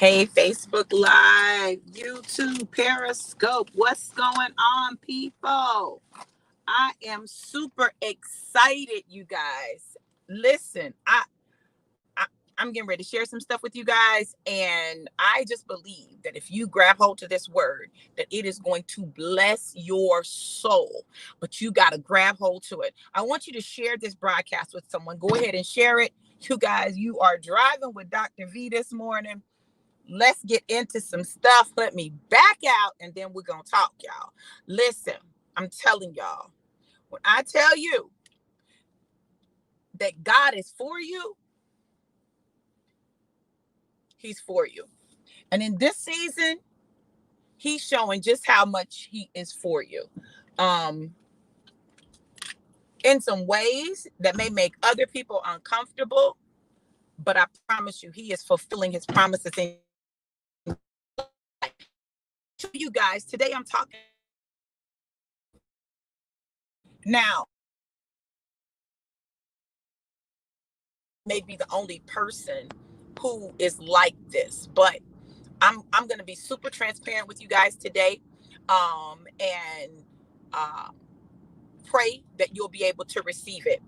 Hey, Facebook Live, YouTube, Periscope. What's going on, people? I am super excited, you guys. Listen, I I'm getting ready to share some stuff with you guys, and I just believe that if you grab hold to this word, that it is going to bless your soul. But you got to grab hold to it. I want you to share this broadcast with someone. Go ahead and share it. You guys, you are driving with Dr. V this morning. Let's get into some stuff. Let me back out and then we're going to talk, y'all. Listen, I'm telling y'all, when I tell you that God is for you, he's for you. And in this season, he's showing just how much he is for you. In some ways that may make other people uncomfortable, but I promise you, he is fulfilling his promises in to you guys. Today I'm talking now. Maybe the only person who is like this, but I'm going to be super transparent with you guys today, and uh, pray that you'll be able to receive it.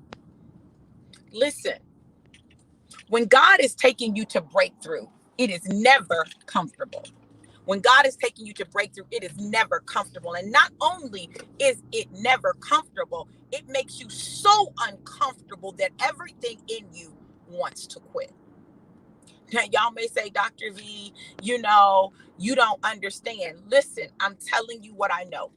Listen, when God is taking you to breakthrough, it is never comfortable. When God is taking you to breakthrough, it is never comfortable. And not only is it never comfortable, it makes you so uncomfortable that everything in you wants to quit. Now, y'all may say, Dr. V, you don't understand. Listen, I'm telling you what I know.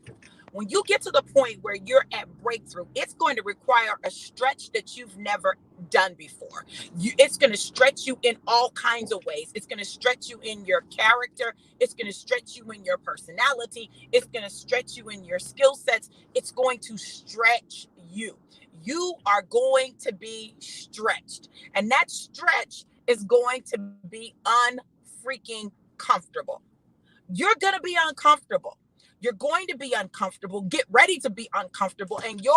When you get to the point where you're at breakthrough, it's going to require a stretch that you've never done before. It's going to stretch you in all kinds of ways. It's going to stretch you in your character. It's going to stretch you in your personality. It's going to stretch you in your skill sets. It's going to stretch you. You are going to be stretched. And that stretch is going to be unfreaking comfortable. You're going to be uncomfortable. You're going to be uncomfortable. Get ready to be uncomfortable. And your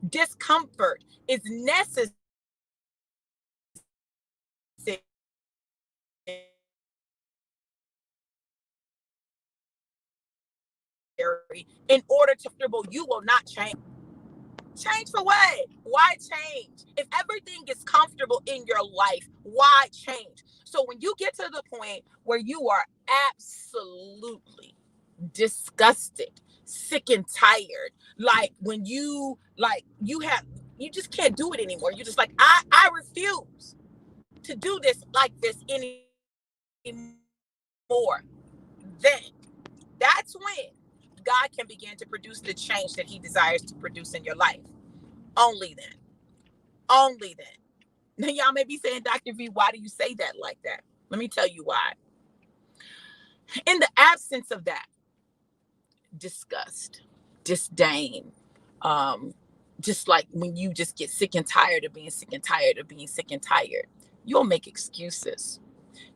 discomfort is necessary in order to comfortable. You will not change. Change for what? Why change? If everything is comfortable in your life, why change? So when you get to the point where you are absolutely disgusted, sick and tired, like when you just can't do it anymore. You're just like, I refuse to do this like this anymore. Then that's when God can begin to produce the change that he desires to produce in your life. Only then. Only then. Now, y'all may be saying, Dr. V, why do you say that like that? Let me tell you why. In the absence of that, disgust, disdain, just like when you just get sick and tired of being sick and tired of being sick and tired, you'll make excuses.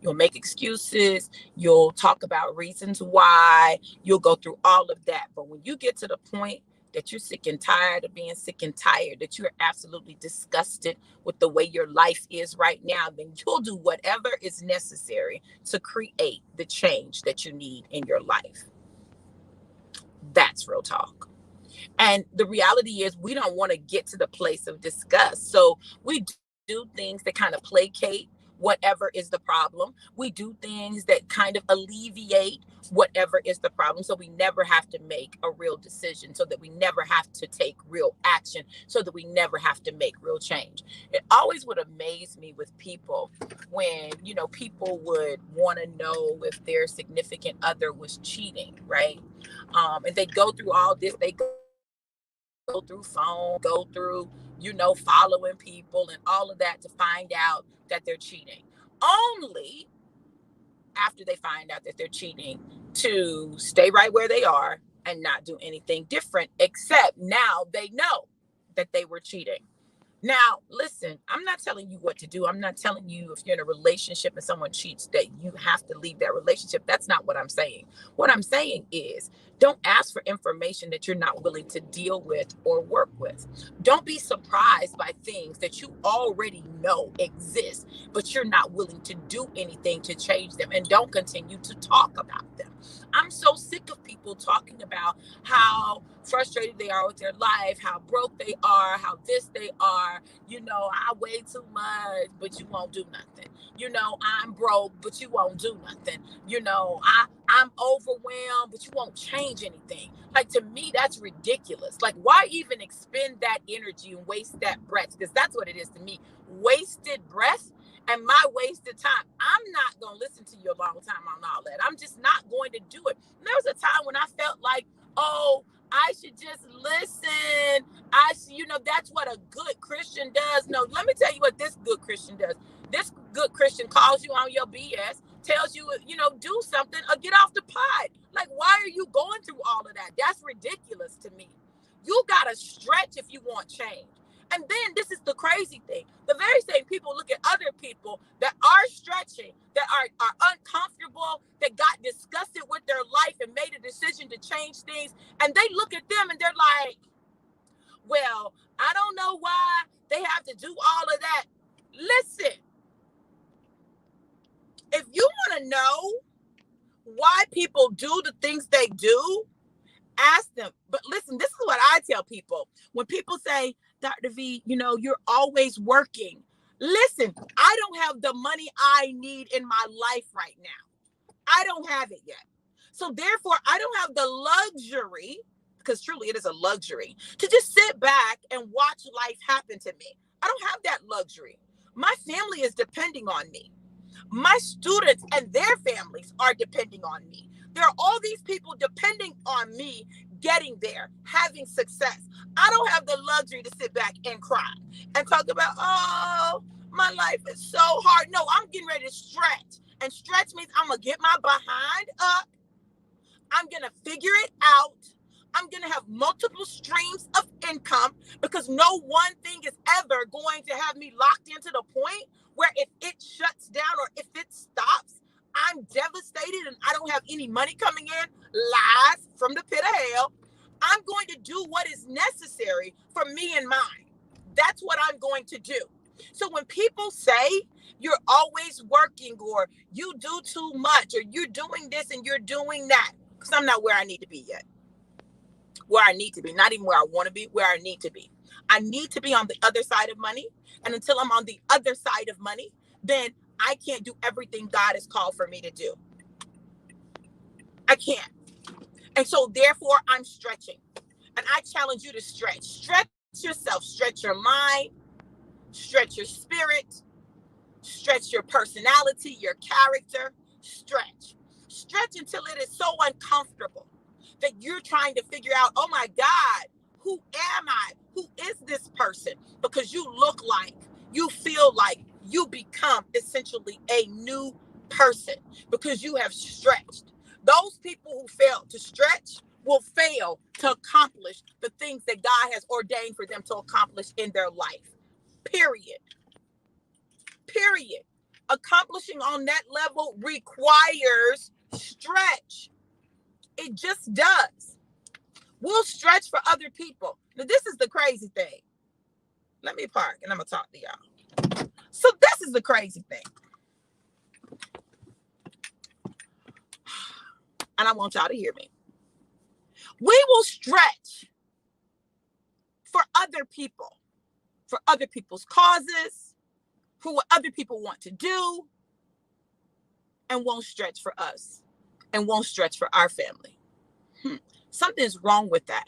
You'll make excuses. You'll talk about reasons why. You'll go through all of that. But when you get to the point that you're sick and tired of being sick and tired, that you're absolutely disgusted with the way your life is right now, then you'll do whatever is necessary to create the change that you need in your life. That's real talk. And the reality is we don't want to get to the place of disgust. So we do things that kind of placate whatever is the problem. We do things that kind of alleviate whatever is the problem. So we never have to make a real decision, so that we never have to take real action, so that we never have to make real change. It always would amaze me with people when, people would want to know if their significant other was cheating, right? And they go through all this. They go through phone, go through, following people and all of that to find out that they're cheating. Only after they find out that they're cheating to stay right where they are and not do anything different, except now they know that they were cheating. Now, listen, I'm not telling you what to do. I'm not telling you if you're in a relationship and someone cheats that you have to leave that relationship. That's not what I'm saying. What I'm saying is don't ask for information that you're not willing to deal with or work with. Don't be surprised by things that you already know exist, but you're not willing to do anything to change them, and don't continue to talk about them. I'm so sick of people talking about how frustrated they are with their life, how broke they are, how this they are. I weigh too much, but you won't do nothing. I'm broke, but you won't do nothing. I'm overwhelmed, but you won't change anything. Like, to me, that's ridiculous. Like, why even expend that energy and waste that breath? Because that's what it is to me. Wasted breath and my wasted time. I'm not going to listen to you a long time on all that. I'm just not going to do it. And there was a time when I felt like, oh, I should just listen. That's what a good Christian does. No, let me tell you what this good Christian does. This good Christian calls you on your BS, tells you, do something or get off the pot. Like, why are you going through all of that? That's ridiculous to me. You got to stretch if you want change. And then this is the crazy thing. The very same people look at other people that are stretching, that are uncomfortable, that got disgusted with their life and made a decision to change things. And they look at them and they're like, well, I don't know why they have to do all of that. Listen, if you want to know why people do the things they do, ask them. But listen, this is what I tell people. When people say, Dr. V, you're always working. Listen, I don't have the money I need in my life right now. I don't have it yet. So therefore, I don't have the luxury, because truly it is a luxury, to just sit back and watch life happen to me. I don't have that luxury. My family is depending on me. My students and their families are depending on me. There are all these people depending on me getting there, having success. I don't have the luxury to sit back and cry and talk about, oh, my life is so hard. No, I'm getting ready to stretch. And stretch means I'm going to get my behind up. I'm going to figure it out. I'm going to have multiple streams of income, because no one thing is ever going to have me locked into the point where if it shuts down or if it stops, I'm devastated and I don't have any money coming in, lies from the pit of hell. I'm going to do what is necessary for me and mine. That's what I'm going to do. So when people say you're always working, or you do too much, or you're doing this and you're doing that, because I'm not where I need to be yet. Where I need to be, not even where I want to be, where I need to be. I need to be on the other side of money. And until I'm on the other side of money, then I can't do everything God has called for me to do. I can't. And so therefore, I'm stretching. And I challenge you to stretch. Stretch yourself. Stretch your mind. Stretch your spirit. Stretch your personality, your character. Stretch. Stretch until it is so uncomfortable that you're trying to figure out, oh my God, who am I? Who is this person? Because you look like, you feel like, you become essentially a new person because you have stretched. Those people who fail to stretch will fail to accomplish the things that God has ordained for them to accomplish in their life. Period. Period. Accomplishing on that level requires stretch. It just does. We'll stretch for other people. Now, this is the crazy thing. Let me park and I'm going to talk to y'all. So this is the crazy thing. And I want y'all to hear me. We will stretch for other people, for other people's causes, for what other people want to do, and won't stretch for us, and won't stretch for our family. Something's wrong with that.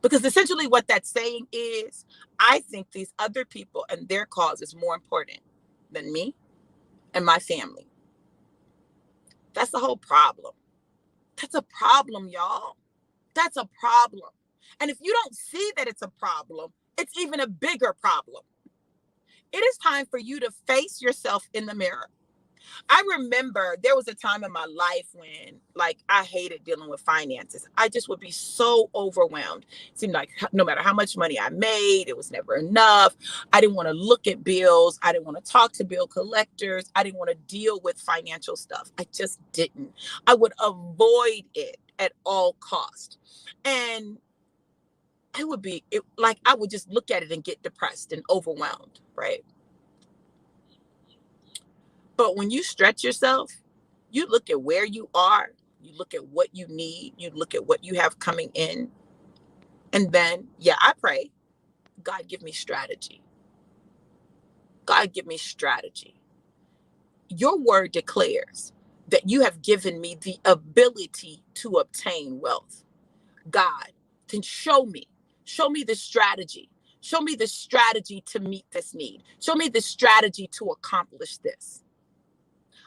Because essentially what that's saying is, I think these other people and their cause is more important than me and my family. That's the whole problem. That's a problem, y'all. That's a problem. And if you don't see that it's a problem, it's even a bigger problem. It is time for you to face yourself in the mirror. I remember there was a time in my life when, like, I hated dealing with finances. I just would be so overwhelmed. It seemed like no matter how much money I made, it was never enough. I didn't want to look at bills. I didn't want to talk to bill collectors. I didn't want to deal with financial stuff. I just didn't. I would avoid it at all costs. And I would just look at it and get depressed and overwhelmed, right? But when you stretch yourself, you look at where you are, you look at what you need, you look at what you have coming in. And then, yeah, I pray, God, give me strategy. God, give me strategy. Your word declares that you have given me the ability to obtain wealth. God, then show me the strategy. Show me the strategy to meet this need. Show me the strategy to accomplish this.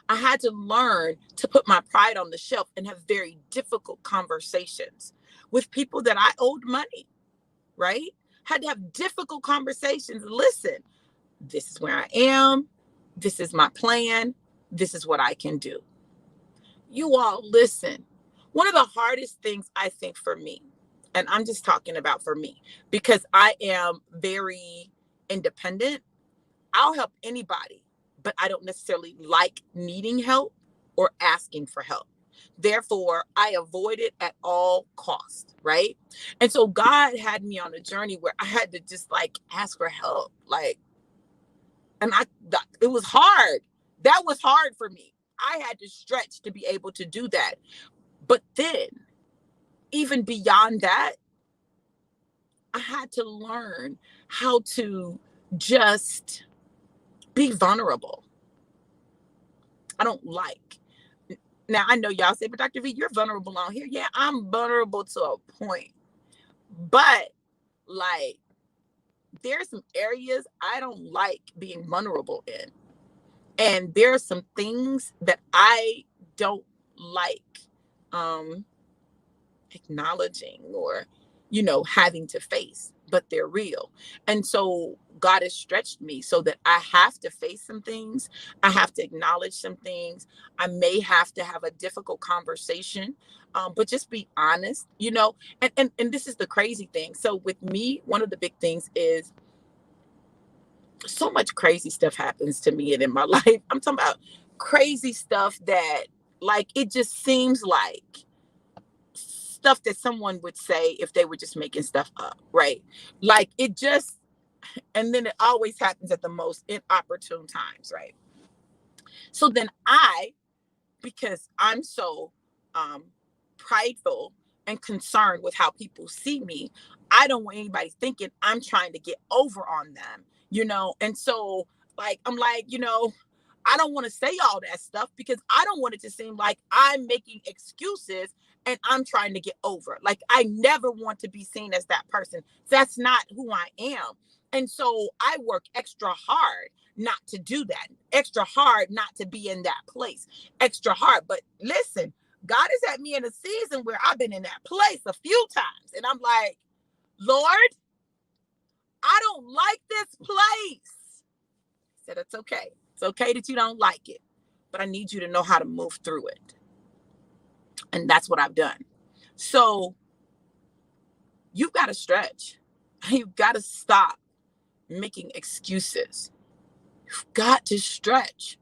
I had to learn to put my pride on the shelf and have very difficult conversations with people that I owed money, right? Had to have difficult conversations. Listen, this is where I am. This is my plan. This is what I can do. You all listen. One of the hardest things I think for me, and I'm just talking about for me, because I am very independent, I'll help anybody, but I don't necessarily like needing help or asking for help. Therefore, I avoid it at all costs, right? And so God had me on a journey where I had to just like ask for help. Like, and it was hard. That was hard for me. I had to stretch to be able to do that. But then, even beyond that, I had to learn how to just be vulnerable. I don't like. Now, I know y'all say, but Dr. V, you're vulnerable on here. Yeah, I'm vulnerable to a point. But, like, there's some areas I don't like being vulnerable in. And there are some things that I don't like acknowledging or, having to face, but they're real. And so God has stretched me so that I have to face some things. I have to acknowledge some things. I may have to have a difficult conversation, but just be honest, and this is the crazy thing. So with me, one of the big things is so much crazy stuff happens to me and in my life. I'm talking about crazy stuff that, like, it just seems like stuff that someone would say if they were just making stuff up, right? Like it just, and then it always happens at the most inopportune times, right? So then because I'm so prideful and concerned with how people see me, I don't want anybody thinking I'm trying to get over on them, And so, like, I'm like, I don't want to say all that stuff because I don't want it to seem like I'm making excuses and I'm trying to get over. Like, I never want to be seen as that person. That's not who I am. And so I work extra hard not to do that, extra hard not to be in that place, extra hard. But listen, God has had me in a season where I've been in that place a few times. And I'm like, Lord, I don't like this place. He said, it's okay. It's okay that you don't like it, but I need you to know how to move through it. And that's what I've done. So you've got to stretch. You've got to stop making excuses. You've got to stretch.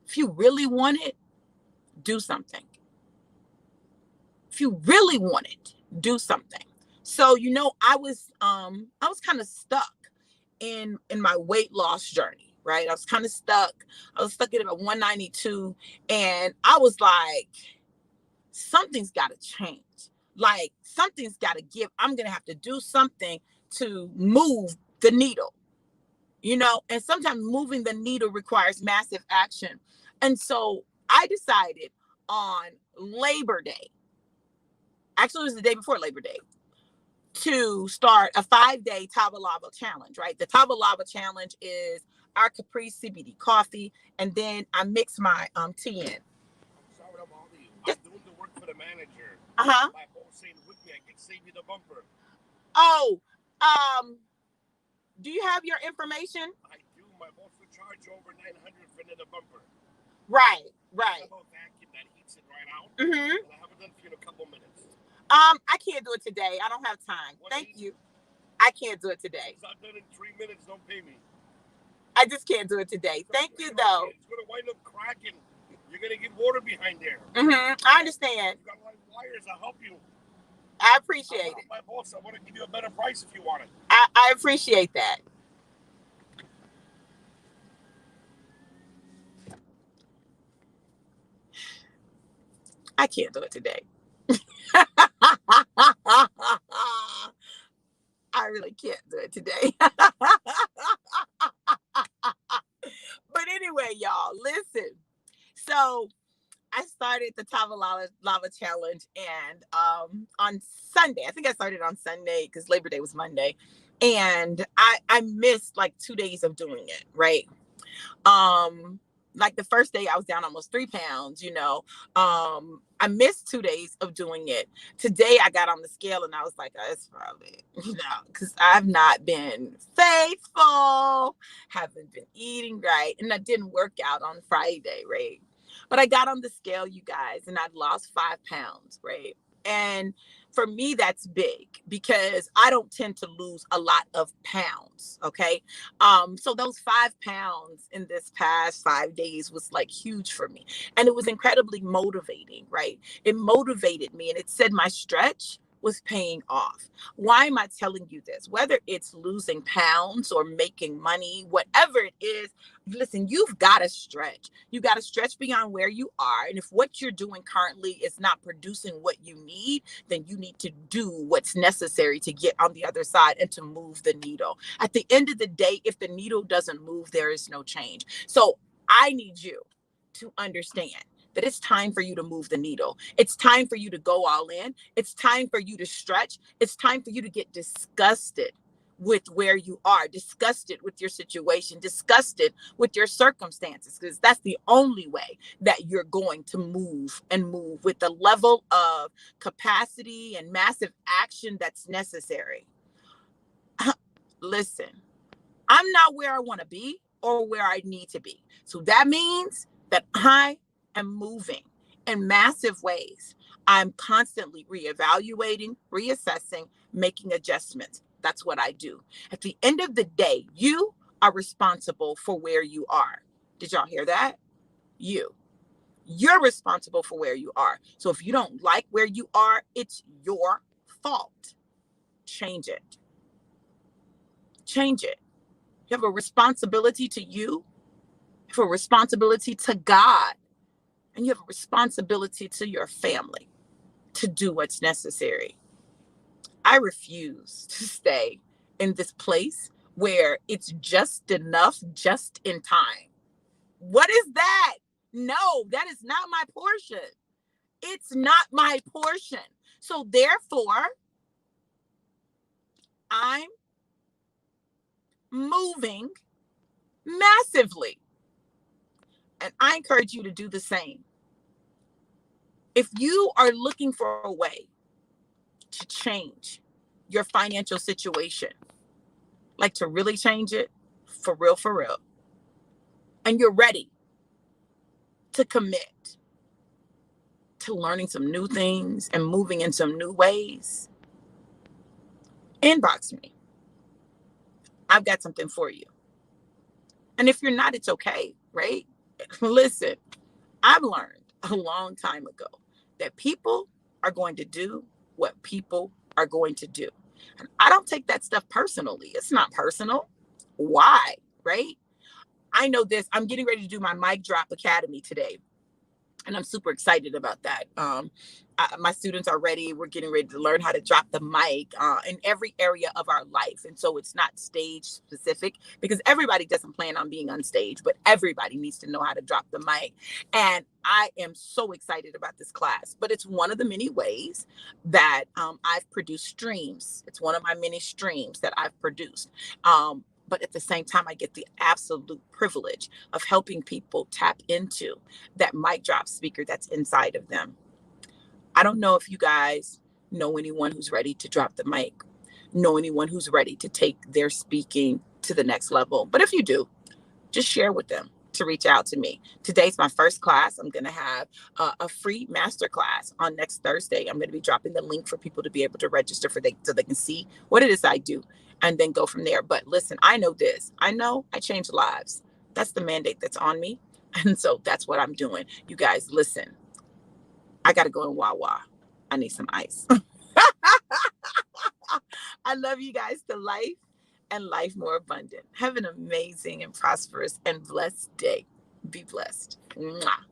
If you really want it, do something. If you really want it, do something. So, I was kind of stuck in my weight loss journey, right? I was kind of stuck. I was stuck at about 192, and I was like, something's got to change. Like, something's got to give. I'm going to have to do something to move the needle, and sometimes moving the needle requires massive action. And so I decided on Labor Day, actually it was the day before Labor Day, to start a 5-day Tava Lava challenge, right? The Tava Lava challenge is our Capri CBD coffee, and then I mix my tea in. I'm sorry to bother you. I'm doing the work for the manager. Uh-huh. My boss saying with me, I can save you the bumper. Oh, do you have your information? I do. My boss will charge you over $900 for the bumper. Right. I have a vacuum that heats it right out. Mm-hmm. And I have it done for you in a couple minutes. I can't do it today. I don't have time. Thank you. I can't do it today. It's not done in 3 minutes. Don't pay me. I just can't do it today. Thank you, though. It's going to wind up cracking. You're going to get water behind there. Mm-hmm. I understand. You've got a lot of wires. I'll help you. I appreciate it. My boss, I want to give you a better price if you want it. I appreciate that. I can't do it today. I really can't do it today. But anyway, y'all, listen. So I started the Lava Challenge, and on Sunday, I think I started on Sunday because Labor Day was Monday, and I missed like 2 days of doing it, right? Like the first day I was down almost 3 pounds, I missed 2 days of doing it. Today I got on the scale and I was like, oh, it's probably, because I've not been faithful, haven't been eating right, and I didn't work out on Friday, right? But I got on the scale, you guys, and I'd lost 5 pounds, right? And for me, that's big because I don't tend to lose a lot of pounds. Okay. So those 5 pounds in this past 5 days was like huge for me. And it was incredibly motivating, right? It motivated me and it said my stretch was paying off. Why am I telling you this? Whether it's losing pounds or making money, whatever it is, listen, you've got to stretch. You got to stretch beyond where you are. And if what you're doing currently is not producing what you need, then you need to do what's necessary to get on the other side and to move the needle. At the end of the day, if the needle doesn't move, there is no change. So I need you to understand that it's time for you to move the needle. It's time for you to go all in. It's time for you to stretch. It's time for you to get disgusted with where you are, disgusted with your situation, disgusted with your circumstances, because that's the only way that you're going to move and move with the level of capacity and massive action that's necessary. Listen, I'm not where I want to be or where I need to be. So that means that I am moving in massive ways. I'm constantly reevaluating, reassessing, making adjustments. That's what I do. At the end of the day, you are responsible for where you are. Did y'all hear that? You're responsible for where you are. So if you don't like where you are, it's your fault. Change it. Change it. You have a responsibility to you. You have a responsibility to God. And you have a responsibility to your family to do what's necessary. I refuse to stay in this place where it's just enough, just in time. What is that? No, that is not my portion. It's not my portion. So therefore, I'm moving massively. And I encourage you to do the same. If you are looking for a way to change your financial situation, like to really change it for real, and you're ready to commit to learning some new things and moving in some new ways, inbox me. I've got something for you. And if you're not, it's okay, right? Listen, I've learned a long time ago that people are going to do what people are going to do. And I don't take that stuff personally. It's not personal. Why? Right? I know this. I'm getting ready to do my Mic Drop Academy today. And I'm super excited about that. My students are ready. We're getting ready to learn how to drop the mic in every area of our life. And so it's not stage specific because everybody doesn't plan on being on stage, but everybody needs to know how to drop the mic. And I am so excited about this class, but it's one of the many ways that I've produced streams. It's one of my many streams that I've produced. But at the same time, I get the absolute privilege of helping people tap into that mic drop speaker that's inside of them. I don't know if you guys know anyone who's ready to drop the mic, know anyone who's ready to take their speaking to the next level. But if you do, just share with them to reach out to me. Today's my first class. I'm going to have a free masterclass on next Thursday. I'm going to be dropping the link for people to be able to register so they can see what it is I do and then go from there. But listen, I know this. I know I change lives. That's the mandate that's on me. And so that's what I'm doing. You guys, listen, I got to go in Wawa. I need some ice. I love you guys to life and life more abundant. Have an amazing and prosperous and blessed day. Be blessed. Mwah.